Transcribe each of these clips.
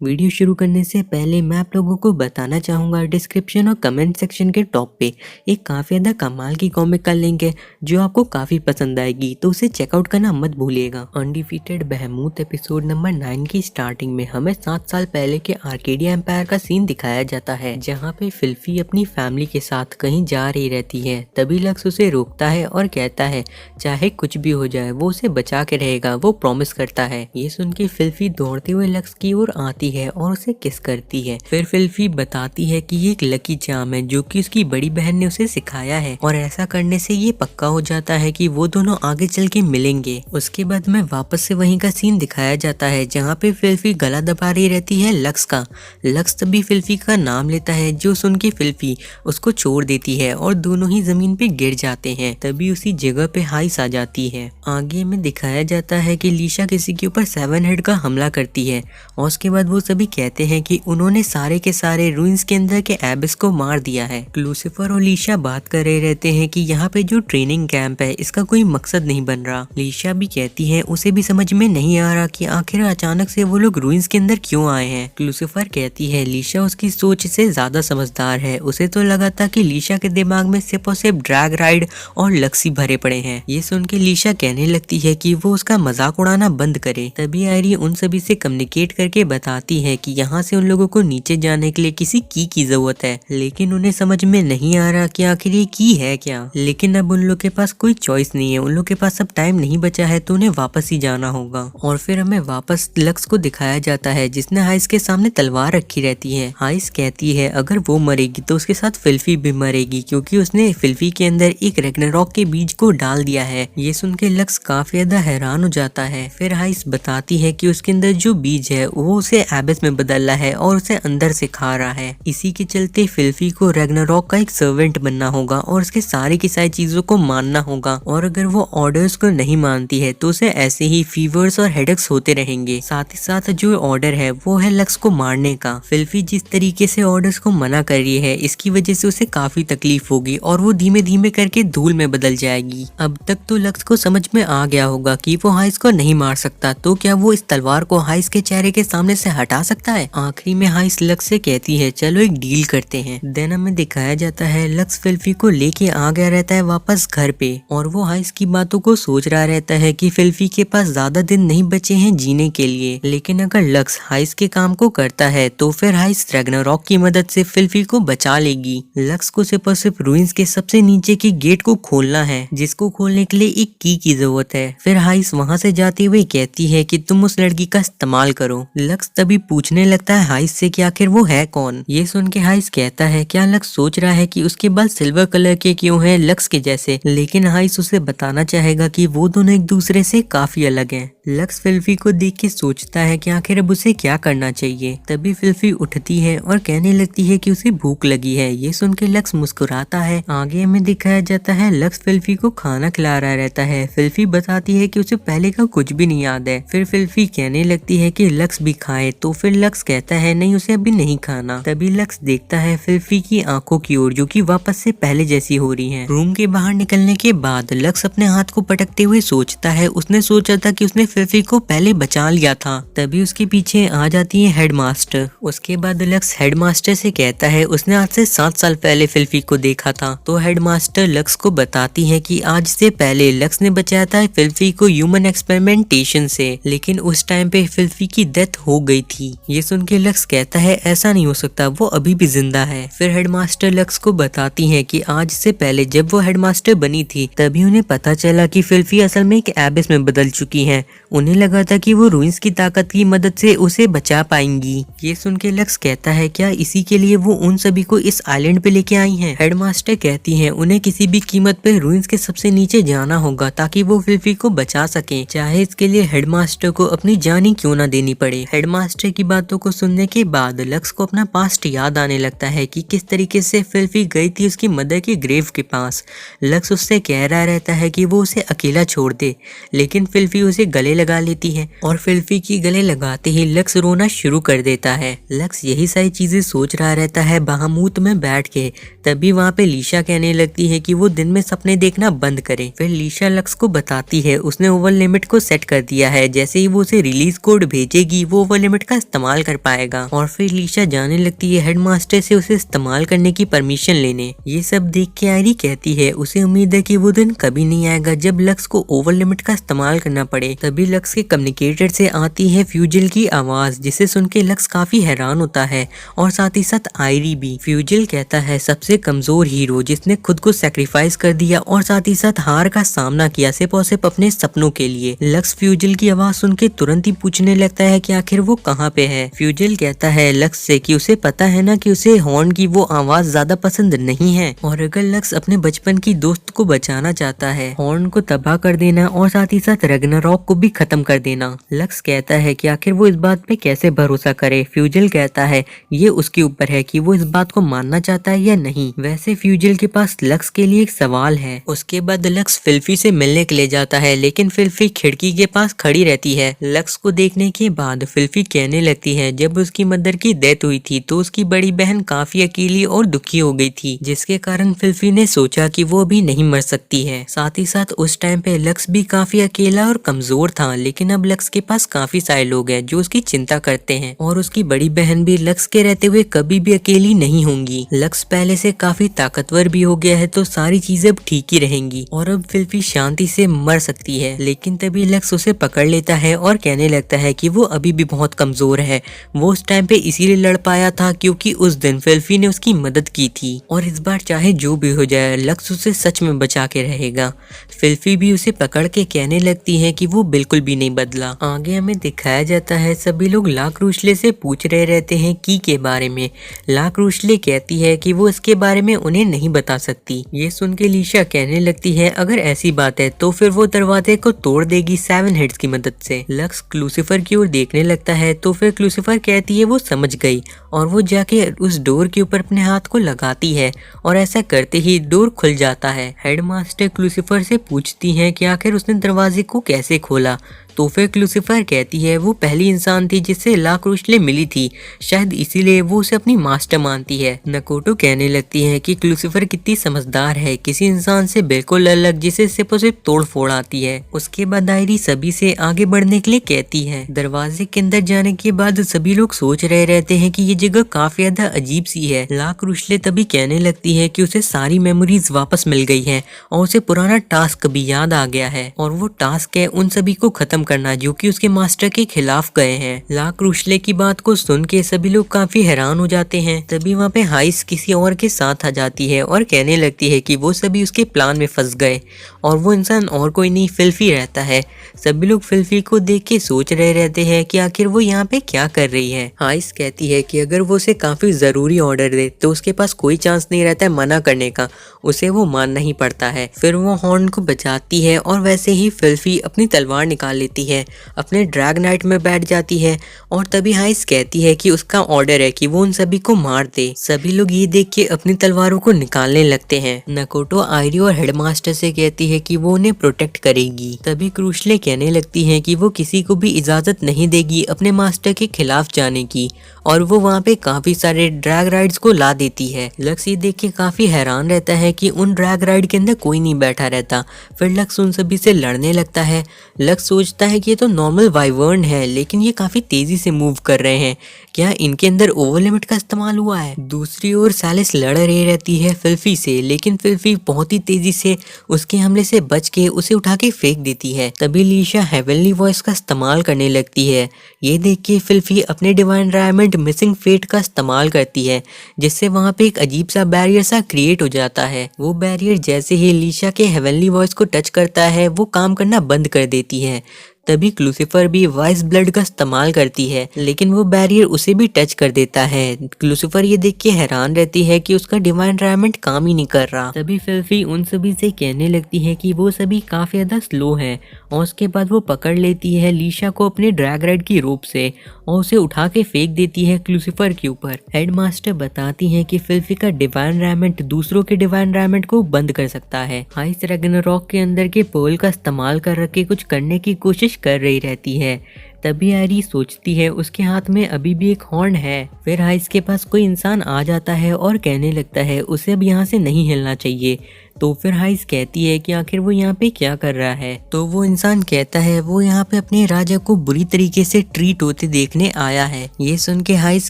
Video शुरू करने से पहले मैं आप लोगों को बताना चाहूँगा डिस्क्रिप्शन और कमेंट सेक्शन के टॉप पे एक काफ़ी ज़्यादा कमाल की कॉमिक का लिंक है जो आपको काफ़ी पसंद आएगी, तो उसे चेकआउट करना मत भूलिएगा। अनडिफीटेड बहमूत एपिसोड नंबर 9 की स्टार्टिंग में हमें 7 साल पहले के आर्केडिया एम्पायर का सीन दिखाया जाता है, जहाँ पे फिल्फी अपनी फैमिली के साथ कहीं जा रही रहती है। तभी लक्स उसे रोकता है और कहता है चाहे कुछ भी हो जाए वो उसे बचा के रहेगा, वो प्रॉमिस करता है। ये सुन के फिल्फी दौड़ते हुए लक्स की ओर आती है और उसे किस करती है। फिर फिल्फी बताती है कि ये एक लकी चार्म है जो कि उसकी बड़ी बहन ने उसे सिखाया है और ऐसा करने से ये पक्का हो जाता है कि वो दोनों आगे चल के मिलेंगे। उसके बाद में वापस से वहीं का सीन दिखाया जाता है जहाँ पे फिल्फी गला दबा रही रहती है लक्स का। लक्स तभी फिल्फी का नाम लेता है जो सुन के फिल्फी उसको छोड़ देती है और दोनों ही जमीन पे गिर जाते हैं। तभी उसी जगह पे हाइस आ जाती है। आगे में दिखाया जाता है कि लीशा किसी के ऊपर 7 हेड का हमला करती है और उसके बाद वो सभी कहते हैं कि उन्होंने सारे के सारे रूइंस के अंदर के एबिस को मार दिया है। लूसीफर और लीशा बात कर रहे रहते हैं कि यहाँ पे जो ट्रेनिंग कैंप है इसका कोई मकसद नहीं बन रहा। लीशा भी कहती है उसे भी समझ में नहीं आ रहा कि आखिर अचानक से वो लोग रूइंस के अंदर क्यों आए हैं। लूसीफर कहती है लीशा उसकी सोच से ज्यादा समझदार है, उसे तो लगा था कि लीशा के दिमाग में सिर्फ और सिर्फ ड्रैग राइड और लक्सी भरे पड़े हैं। ये सुन के लीशा कहने लगती है कि वो उसका मजाक उड़ाना बंद करे। तभी आयरी उन सभी से कम्युनिकेट करके बताती है कि यहाँ से उन लोगों को नीचे जाने के लिए किसी की जरूरत है, लेकिन उन्हें समझ में नहीं आ रहा कि आखिर ये की है क्या। लेकिन अब उन लोग के पास कोई चॉइस नहीं है, उन लोग के पास अब टाइम नहीं बचा है तो उन्हें वापस ही जाना होगा। और फिर हमें वापस लक्स को दिखाया जाता है जिसने हाइस के सामने तलवार रखी रहती है। हाइस कहती है अगर वो मरेगी तो उसके साथ फिल्फी भी मरेगी क्योंकि उसने फिल्फी के अंदर एक रैग्नारॉक के बीज को डाल दिया है। ये सुन के लक्स काफी ज्यादा हैरान हो जाता है। फिर हाइस बताती है कि उसके अंदर जो बीज है वो उसे एबिस में बदल रहा है और उसे अंदर से खा रहा है। इसी के चलते फिल्फी को रैग्नारॉक का एक सर्वेंट बनना होगा और उसके सारी की सारी चीजों को मानना होगा, और अगर वो ऑर्डर्स को नहीं मानती है तो उसे ऐसे ही फीवर्स और हेडेक्स होते रहेंगे। साथ ही साथ जो ऑर्डर है वो है लक्स को मारने का। फिल्फी जिस तरीके से ऑर्डर्स को मना कर रही है इसकी वजह से उसे काफी तकलीफ होगी और वो धीमे धीमे करके धूल में बदल जाएगी। अब तक तो लक्स को समझ में आ गया होगा कि वो हाइस को नहीं मार सकता, तो क्या वो इस तलवार को हाइस के चेहरे के सामने से हटा सकता है। आखिरी में हाइस लक्स से कहती है चलो एक डील करते हैं। देन हमें दिखाया जाता है लक्स फिल्फी को लेके आ गया रहता है वापस घर पे और वो हाइस की बातों को सोच रहा रहता है कि फिल्फी के पास ज्यादा दिन नहीं बचे हैं जीने के लिए। लेकिन अगर लक्स हाइस के काम को करता है तो फिर हाइस रैग्नारॉक की मदद से फिल्फी को बचा लेगी। लक्स को सिर्फ और सिर्फ रूइंस के सबसे नीचे के गेट को खोलना है जिसको खोलने के लिए एक की जरूरत है। फिर हाइस वहां से जाते हुए कहती है कि तुम उस लड़की का इस्तेमाल करो। लक्स तभी पूछने लगता है हाइस से कि आखिर वो है कौन। ये सुन के हाइस कहता है क्या लक्स सोच रहा है कि उसके बाल सिल्वर कलर के क्यों हैं लक्स के जैसे, लेकिन हाइस उसे बताना चाहेगा कि वो दोनों एक दूसरे से काफी अलग हैं। लक्स फिल्फी को देख के सोचता है कि आखिर अब उसे क्या करना चाहिए। तभी फिल्फी उठती है और कहने लगती है कि उसे भूख लगी है। ये सुन के लक्स मुस्कुराता है। आगे में दिखाया जाता है लक्स फिल्फी को खाना खिला रहा रहता है। फिल्फी बताती है कि उसे पहले का कुछ भी नहीं याद है। फिर फिल्फी कहने लगती है कि लक्स भी खाए, तो फिर लक्स कहता है नहीं उसे अभी नहीं खाना। तभी लक्स देखता है फिल्फी की आंखों की ओर जो कि वापस से पहले जैसी हो रही हैं। रूम के बाहर निकलने के बाद लक्स अपने हाथ को पटकते हुए सोचता है उसने सोचा था कि उसने फिल्फी को पहले बचा लिया था। तभी उसके पीछे आ जाती है हेडमास्टर। उसके बाद लक्स हेडमास्टर से कहता है उसने आज से 7 साल पहले फिल्फी को देखा था। तो हेडमास्टर लक्स को बताती है कि आज से पहले लक्स ने बचाया था फिल्फी को ह्यूमन एक्सपेरिमेंटेशन से, लेकिन उस टाइम पे फिल्फी की डेथ हो गई थी। ये सुन के लक्स कहता है ऐसा नहीं हो सकता, वो अभी भी जिंदा है। फिर हेडमास्टर लक्स को बताती है कि आज से पहले जब वो हेडमास्टर बनी थी तभी उन्हें पता चला कि फिल्फी असल में एक एबिस में बदल चुकी है। उन्हें लगा था कि वो रूइंस की ताकत की मदद से उसे बचा पाएंगी। ये सुन के लक्स कहता है क्या इसी के लिए वो उन सभी को इस आइलैंड पे लेके आई हैं। हेडमास्टर कहती हैं उन्हें किसी भी कीमत पे रूइंस के सबसे नीचे जाना होगा ताकि वो फिल्फी को बचा सके, चाहे इसके लिए हेडमास्टर को अपनी जान ही क्यों ना देनी पड़े। हेडमास्टर की बातों को सुनने के बाद लक्स को अपना पास्ट याद आने लगता है कि किस तरीके से फिल्फी गई थी उसकी मदर के ग्रेव के पास। लक्स उससे कह रहा रहता है कि वो उसे अकेला छोड़ दे, लेकिन फिल्फी उसे गले लगा लेती है और फिल्फी की गले लगाते ही लक्स रोना शुरू कर देता है। लक्स यही सारी चीजें सोच रहा रहता है बाहमूत में बैठ के। तभी वहाँ पे लीशा कहने लगती है कि वो दिन में सपने देखना बंद करे। फिर लीशा लक्स को बताती है उसने ओवर लिमिट को सेट कर दिया है, जैसे ही वो उसे रिलीज कोड भेजेगी वो ओवर लिमिट का इस्तेमाल कर पाएगा। और फिर लीशा जाने लगती है हेडमास्टर से उसे इस्तेमाल करने की परमिशन लेने। ये सब देख के आयरी कहती है उसे उम्मीद है कि वो दिन कभी नहीं आएगा जब लक्स को ओवर लिमिट का इस्तेमाल करना पड़े। तभी लक्स के कम्युनिकेटर से आती है फ्यूजल की आवाज, जिसे सुन के लक्स काफी हैरान होता है और साथ ही साथ आयरी भी। फ्यूजल कहता है सबसे कमजोर हीरो जिसने खुद को सैक्रिफाइस कर दिया और साथ ही साथ हार का सामना किया सिर्फ और सिर्फ अपने सपनों के लिए। लक्स फ्यूजल की आवाज सुन के तुरंत ही पूछने लगता है कि आखिर वो कहाँ पे है। फ्यूजल कहता है लक्स से कि उसे पता है ना कि उसे हॉर्न की वो आवाज ज्यादा पसंद नहीं है और अगर लक्स अपने बचपन की दोस्त को बचाना चाहता है हॉर्न को तबाह कर देना और साथ ही साथ रग्नारॉक को भी खत्म कर देना। लक्स कहता है कि आखिर वो इस बात पे कैसे भरोसा करे। फ्यूजल कहता है ये उसके ऊपर है कि वो इस बात को मानना चाहता है या नहीं। वैसे फ्यूजल के पास लक्स के लिए एक सवाल है। उसके बाद लक्स फिल्फी से मिलने के लिए जाता है, लेकिन फिल्फी खिड़की के पास खड़ी रहती है। लक्स को देखने के बाद फिल्फी कहने लगती है जब उसकी मदर की डेथ हुई थी तो उसकी बड़ी बहन काफी अकेली और दुखी हो गई थी, जिसके कारण फिल्फी ने सोचा कि वो भी नहीं मर सकती है। साथ ही साथ उस टाइम पे लक्स भी काफी अकेला और कमजोर था, लेकिन अब लक्स के पास काफी सारे लोग हैं जो उसकी चिंता करते हैं और उसकी बड़ी बहन भी लक्स के रहते हुए कभी भी अकेली नहीं होंगी। लक्स पहले से काफी ताकतवर भी हो गया है तो सारी चीजें अब ठीक ही रहेंगी और अब फिल्फी शांति से मर सकती है। लेकिन तभी लक्स उसे पकड़ लेता है और कहने लगता है कि वो अभी भी बहुत कमजोर है। वो उस टाइम पे इसीलिए लड़ पाया था क्योंकि उस दिन फिल्फी ने उसकी मदद की थी और इस बार चाहे जो भी हो जाए लक्स उसे सच में बचा के रहेगा। फिल्फी भी उसे पकड़ के कहने लगती है कि वो बिल्कुल भी नहीं बदला। आगे हमें दिखाया जाता है सभी लोग लाक रूशले से पूछ रहे रहते हैं की के बारे में। लाक रूशले कहती है कि वो इसके बारे में उन्हें नहीं बता सकती। ये सुन के लीशा कहने लगती है अगर ऐसी बात है तो फिर वो दरवाजे को तोड़ देगी 7 हेड्स की मदद से। लक्स क्लूसिफर की ओर देखने लगता है तो फिर क्लूसिफर कहती है वो समझ गई और वो जाके उस डोर के ऊपर अपने हाथ को लगाती है और ऐसा करते ही डोर खुल जाता है। हेडमास्टर क्लूसिफर से पूछती है कि आखिर उसने दरवाजे को कैसे खोला तो फिर क्लूसिफर कहती है वो पहली इंसान थी जिससे लाक रूशले मिली थी, शायद इसीलिए वो उसे अपनी मास्टर मानती है। नकोटो कहने लगती है कि क्लूसिफर कितनी समझदार है, किसी इंसान से बिल्कुल अलग जिसे सिर्फ और सिर्फ तोड़ फोड़ आती है। उसके बाद आयरी सभी से आगे बढ़ने के लिए कहती है। दरवाजे के अंदर जाने के बाद सभी लोग सोच रहे रहते हैं कि ये जगह काफी ज्यादा अजीब सी है। लाक रूशले तभी कहने लगती है कि उसे सारी मेमोरीज वापस मिल गई है और उसे पुराना टास्क भी याद आ गया है और वो टास्क है उन सभी को खत्म करना जो कि उसके मास्टर के खिलाफ गए हैं। लाक रूशले की बात को सुन के सभी लोग काफी हैरान हो जाते हैं। तभी वहाँ पे हाइस किसी और के साथ आ जाती है और कहने लगती है कि वो सभी उसके प्लान में फंस गए और वो इंसान और कोई नहीं फिल्फी रहता है। सभी लोग फिल्फी को देख के सोच रहे रहते हैं कि आखिर वो यहाँ पे क्या कर रही है। हाइस कहती है कि अगर वो उसे काफी जरूरी ऑर्डर दे तो उसके पास कोई चांस नहीं रहता है मना करने का, उसे वो मानना ही पड़ता है। फिर वो हॉर्न को बचाती है और वैसे ही फिल्फी अपनी तलवार निकाल लेती है, अपने ड्रैग नाइट में बैठ जाती है और तभी हाइस कहती है कि उसका ऑर्डर है कि वो उन सभी को मार दे। सभी लोग ये देख के अपनी तलवारों को निकालने लगते हैं। नकोटो आयरी और हेडमास्टर से कहती है कि वो उन्हें प्रोटेक्ट करेगी। तभी क्रूशले कहने लगती है कि वो किसी को भी इजाजत नहीं देगी अपने मास्टर के खिलाफ जाने की और वो वहाँ पे काफी सारे ड्रैग राइड्स को ला देती है। लक्स ये देख के काफी हैरान रहता है कि उन ड्रैग राइड के अंदर कोई नहीं बैठा रहता। फिर लक्स उन सभी से लड़ने लगता है। लक्स सोचता है कि ये तो नॉर्मल वाइवर्न है लेकिन ये काफी तेजी से मूव कर रहे हैं, क्या इनके अंदर ओवर लिमिट का इस्तेमाल हुआ है। दूसरी ओर सैलिस लड़ रही रहती है फिल्फी से, लेकिन फिल्फी बहुत ही तेजी से उसके हमले से बच के उसे उठा के फेंक देती है। तभी लीशा हेवनली वॉइस का इस्तेमाल करने लगती है। ये देख के फिल्फी अपने डिवाइन डायमंड मिसिंग फेट का इस्तेमाल करती है, जिससे वहाँ पे एक अजीब सा बैरियर सा क्रिएट हो जाता है। वो बैरियर जैसे ही लीशा के हेवनली वॉइस को टच करता है वो काम करना बंद कर देती है। तभी क्लूसिफर भी वाइस ब्लड का इस्तेमाल करती है, लेकिन वो बैरियर उसे भी टच कर देता है। क्लूसिफर ये देख के हैरान रहती है कि उसका डिवाइन डायमंड काम ही नहीं कर रहा। तभी फिल्फी उन सभी से कहने लगती है कि वो सभी काफी ज्यादा स्लो हैं और उसके बाद वो पकड़ लेती है लीशा को अपने ड्रैग राइड की रोप से और उसे उठा के फेंक देती है क्लूसिफर के ऊपर। हेडमास्टर बताती है कि फिल्फी का डिवाइन डायमंड दूसरों के डिवाइन डायमंड को बंद कर सकता है। हाइस रैग्नारॉक के अंदर के पर्ल का इस्तेमाल कर रखे कुछ करने की कोशिश कर रही रहती है। तभी आयरी सोचती है उसके हाथ में अभी भी एक हॉर्न है। फिर हाइस के पास कोई इंसान आ जाता है और कहने लगता है उसे अब यहाँ से नहीं हिलना चाहिए। तो फिर हाइस कहती है कि आखिर वो यहाँ पे क्या कर रहा है। तो वो इंसान कहता है वो यहाँ पे अपने राजा को बुरी तरीके से ट्रीट होते देखने आया है। ये सुन के हाइस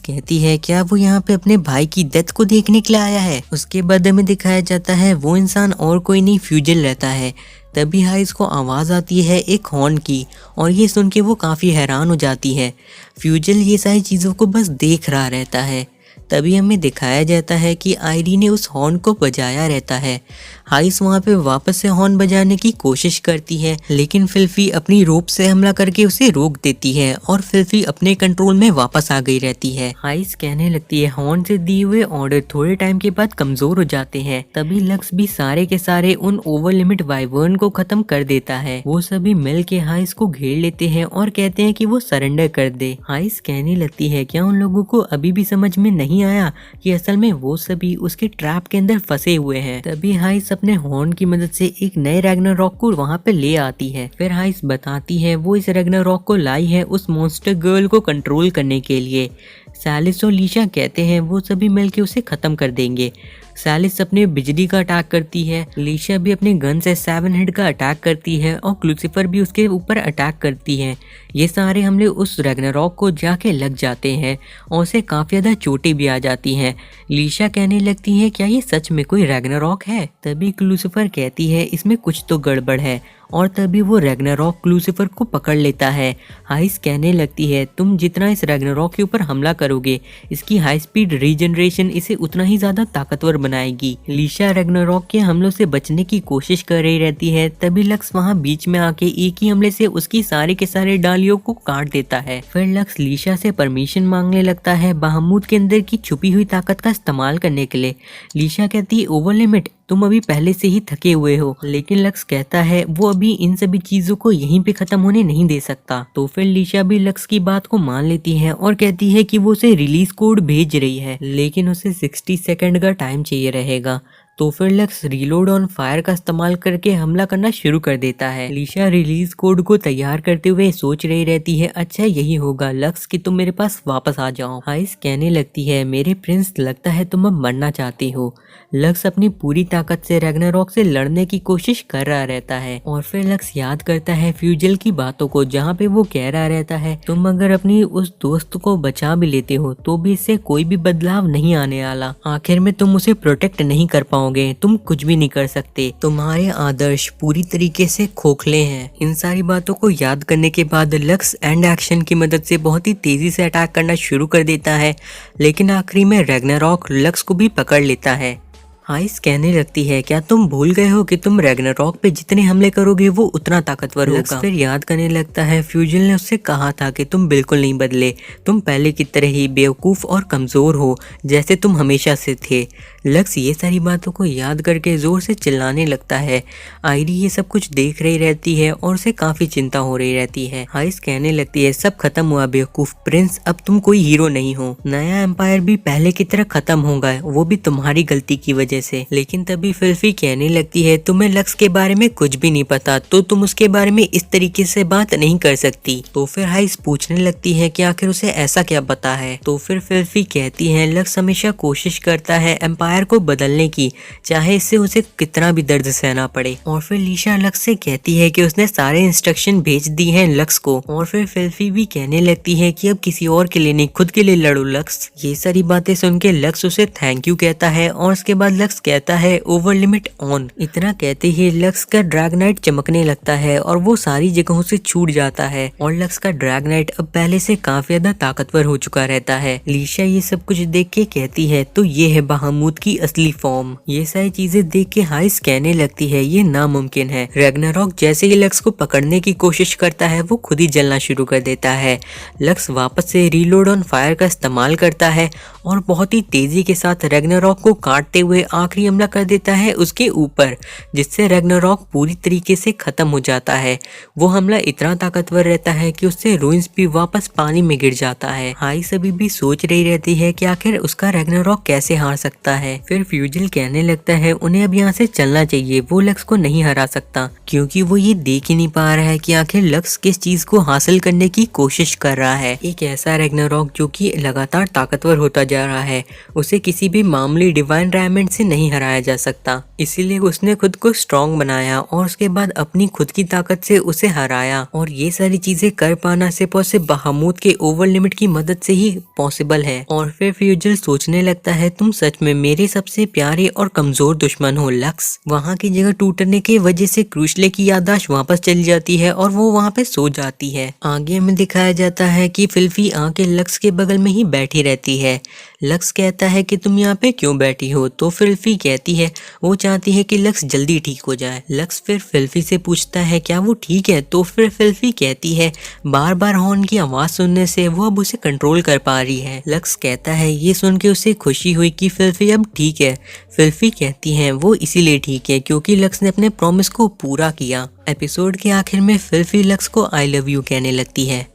कहती है क्या वो यहाँ पे अपने भाई की डेथ को देखने के लिए आया है। उसके बाद हमें दिखाया जाता है वो इंसान और कोई नहीं फ्यूजल रहता है। तभी हाइस को आवाज़ आती है एक हॉर्न की और ये सुन के वो काफ़ी हैरान हो जाती है। फ्यूजल ये सारी चीज़ों को बस देख रहा रहता है। तभी हमें दिखाया जाता है कि आयरी ने उस हॉर्न को बजाया रहता है। हाइस वहाँ पे वापस से हॉर्न बजाने की कोशिश करती है, लेकिन फिल्फी अपनी रोप से हमला करके उसे रोक देती है और फिल्फी अपने कंट्रोल में वापस आ गई रहती है। हाइस कहने लगती है हॉर्न से दिए हुए ऑर्डर थोड़े टाइम के बाद कमजोर हो जाते हैं। तभी लक्स भी सारे के सारे उन ओवर लिमिट वाइवर्न को खत्म कर देता है। वो सभी मिल के हाइस को घेर लेते हैं और कहते हैं कि वो सरेंडर कर दे। हाइस कहने लगती है क्या उन लोगों को अभी भी समझ में नहीं आया कि असल में वो सभी उसके ट्रैप के अंदर फंसे हुए हैं। तभी हाइस अपने हॉर्न की मदद से एक नए रैग्नारॉक को वहाँ पे ले आती है। फिर हाइस बताती है वो इस रैग्नारॉक को लाई है उस मॉन्स्टर गर्ल को कंट्रोल करने के लिए। सैलिस और लीशा कहते हैं वो सभी मिलके उसे खत्म कर देंगे। सैलिस अपने बिजली का अटैक करती है, लीशा भी अपने गन से 7 हेड का अटैक करती है और क्लूसिफर भी उसके ऊपर अटैक करती है। ये सारे हमले उस रैग्नारॉक को जाके लग जाते हैं और उसे काफ़ी ज़्यादा चोटें भी आ जाती हैं। लीशा कहने लगती है क्या ये सच में कोई रैग्नारॉक है। तभी क्लूसिफर कहती है इसमें कुछ तो गड़बड़ है और तभी वो रैग्नारॉक क्लूसिफर को पकड़ लेता है। हाइस कहने लगती है तुम जितना इस रैग्नारॉक के ऊपर हमला करोगे इसकी हाई स्पीड रीजनरेशन इसे उतना ही ज्यादा ताकतवर बनाएगी। लीशा रैग्नारॉक के हमलों से बचने की कोशिश कर रही रहती है। तभी लक्स वहाँ बीच में आके एक ही हमले से उसकी सारे के सारे डालियों को काट देता है। फिर लक्स लीशा से परमिशन मांगने लगता है बहामूद के अंदर की छुपी हुई ताकत का इस्तेमाल करने के लिए। लीशा कहती है ओवर लिमिट तुम अभी पहले से ही थके हुए हो, लेकिन लक्स कहता है वो अभी इन सभी चीजों को यहीं पे खत्म होने नहीं दे सकता। तो फिर लीशा भी लक्स की बात को मान लेती है और कहती है कि वो उसे रिलीज कोड भेज रही है, लेकिन उसे 60 सेकंड का टाइम चाहिए रहेगा। तो फिर लक्स रीलोड ऑन फायर का इस्तेमाल करके हमला करना शुरू कर देता है। लीशा रिलीज कोड को तैयार करते हुए सोच रही रहती है अच्छा यही होगा लक्स कि तुम मेरे पास वापस आ जाओ। हाइस कहने लगती है मेरे प्रिंस लगता है तुम अब मरना चाहती हो। लक्स अपनी पूरी ताकत से रैग्नारॉक से लड़ने की कोशिश कर रहा रहता है और फिर लक्स याद करता है फ्यूजल की बातों को, जहाँ पे वो कह रहा रहता है तुम अगर अपनी उस दोस्त को बचा भी लेते हो तो भी इससे कोई भी बदलाव नहीं आने वाला। आखिर में तुम उसे प्रोटेक्ट नहीं कर पाओगे, तुम कुछ भी नहीं कर सकते, तुम्हारे आदर्श पूरी तरीके से खोखले हैं। इन सारी बातों को याद करने के बाद लक्स एंड एक्शन की मदद से बहुत ही तेजी से अटैक करना शुरू कर देता है, लेकिन आखिरी में रैग्नारॉक लक्स को भी पकड़ लेता है। हाइस कहने लगती है क्या तुम भूल गए हो कि तुम रैग्नारॉक पे जितने हमले करोगे वो उतना ताकतवर होगा। लक्स फिर याद करने लगता है फ्यूजल ने उससे कहा था कि तुम बिल्कुल नहीं बदले, तुम पहले की तरह ही बेवकूफ और कमजोर हो जैसे तुम हमेशा से थे। लक्स ये सारी बातों को याद करके जोर से चिल्लाने लगता है। आयरी ये सब कुछ देख रही रहती है और उसे काफी चिंता हो रही रहती है। हाइस कहने लगती है सब खत्म हुआ बेवकूफ प्रिंस, अब तुम कोई हीरो नहीं हो, नया एम्पायर भी पहले की तरह खत्म होगा, वो भी तुम्हारी गलती की वजह से। लेकिन तभी फिल्फी कहने लगती है तुम्हें लक्स के बारे में कुछ भी नहीं पता तो तुम उसके बारे में इस तरीके से बात नहीं कर सकती। तो फिर हाइस पूछने लगती है कि आखिर उसे ऐसा क्या पता है। तो फिर फिल्फी कहती है लक्स हमेशा कोशिश करता है एम्पायर को बदलने की, चाहे इससे उसे कितना भी दर्द सहना पड़े। और फिर लीशा लक्स से कहती है कि उसने सारे इंस्ट्रक्शन भेज दी हैं लक्स को। और फिर फिल्फी भी कहने लगती है कि अब किसी और के लिए नहीं खुद के लिए लड़ो लक्स। ये सारी बातें सुन के लक्स उसे थैंक यू कहता है और उसके बाद लक्स कहता है ओवर लिमिट ऑन। इतना कहते ही लक्स का ड्रैगनाइट चमकने लगता है और वो सारी जगहों से छूट जाता है और लक्स का ड्रैगनाइट अब पहले से काफी ज्यादा ताकतवर हो चुका रहता है। लीशा ये सब कुछ देख के कहती है तो ये है बहामूद की असली फॉर्म। ये सारी चीजें देख के हाइस कहने लगती है ये नामुमकिन है। रैग्नारॉक जैसे ही लक्स को पकड़ने की कोशिश करता है वो खुद ही जलना शुरू कर देता है। लक्स वापस से रीलोड ऑन फायर का इस्तेमाल करता है और बहुत ही तेजी के साथ रैग्नारॉक को काटते हुए आखिरी हमला कर देता है उसके ऊपर, जिससे रैग्नारॉक पूरी तरीके से खत्म हो जाता है। वो हमला इतना ताकतवर रहता है कि उससे रुइंस भी वापस पानी में गिर जाता है। आइस अभी भी सोच रही रहती है कि आखिर उसका रैग्नारॉक कैसे हार सकता है। फिर फ्यूजल कहने लगता है उन्हें अब यहाँ से चलना चाहिए, वो लक्स को नहीं हरा सकता, क्योंकि वो ये देख ही नहीं पा रहा है कि आखिर लक्स किस चीज को हासिल करने की कोशिश कर रहा है। एक ऐसा रैग्नारॉक जो कि लगातार ताकतवर होता जा रहा है, उसे किसी भी मामूली डिवाइन डायमंड से नहीं हराया जा सकता। इसीलिए उसने खुद को स्ट्रॉन्ग बनाया और उसके बाद अपनी खुद की ताकत से उसे हराया। और ये सारी चीजें कर पाना सिर्फ और सिर्फ बहामूद के ओवर लिमिट की मदद से ही पॉसिबल है। और फिर फ्यूजल सोचने लगता है तुम सच में मेरे सबसे प्यारे और कमजोर दुश्मन हो लक्स। वहाँ की जगह टूटने की वजह से क्रूशले की याददाश्त वापस चली जाती है और वो वहाँ पे सो जाती है। आगे हमें दिखाया जाता है कि फिल्फी आके लक्स के बगल में ही बैठी रहती है। लक्स कहता है कि तुम यहाँ पे क्यों बैठी हो, तो फिल्फी कहती है वो चाहती है कि लक्स जल्दी ठीक हो जाए। लक्स फिर फिल्फी से पूछता है क्या वो ठीक है, तो फिर फिल्फी कहती है बार बार हॉर्न की आवाज सुनने से वो अब उसे कंट्रोल कर पा रही है। लक्स कहता है ये सुन के उसे खुशी हुई कि फिल्फी अब ठीक है। फिल्फी कहती है वो इसीलिए ठीक है क्योंकि लक्स ने अपने प्रॉमिस को पूरा किया। एपिसोड के आखिर में फिल्फी लक्स को आई लव यू कहने लगती है।